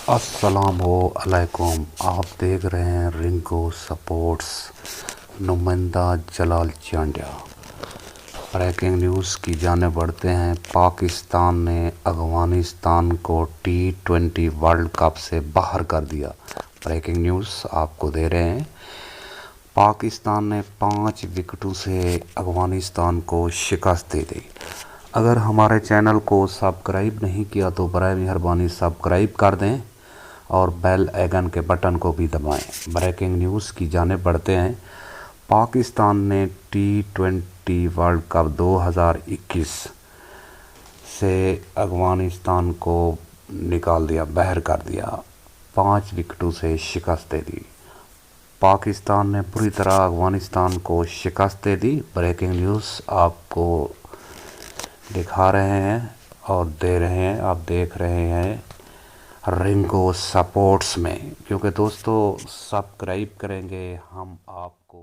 अस्सलामुअलैकुम। आप देख रहे हैं रिंकू स्पोर्ट्स। नुमाइंदा जलाल चांडिया। ब्रेकिंग न्यूज़ की जाने बढ़ते हैं। पाकिस्तान ने अफगानिस्तान को T20 वर्ल्ड कप से बाहर कर दिया। ब्रेकिंग न्यूज़ आपको दे रहे हैं। पाकिस्तान ने 5 विकेटों से अफगानिस्तान को शिकस्त दे दी। अगर हमारे चैनल को सब्सक्राइब नहीं किया तो बराए मेहरबानी सब्सक्राइब कर दें और बेल आइकन के बटन को भी दबाएं। ब्रेकिंग न्यूज़ की जानिब बढ़ते हैं। पाकिस्तान ने T20 वर्ल्ड कप 2021 से अफगानिस्तान को निकाल दिया, बाहर कर दिया। 5 विकेटों से शिकस्त दे दी। पाकिस्तान ने पूरी तरह अफगानिस्तान को शिकस्त दे दी। ब्रेकिंग न्यूज़ आपको दिखा रहे हैं और दे रहे हैं। आप देख रहे हैं रिंकू स्पोर्ट्स में, क्योंकि दोस्तों सब्सक्राइब करेंगे हम आपको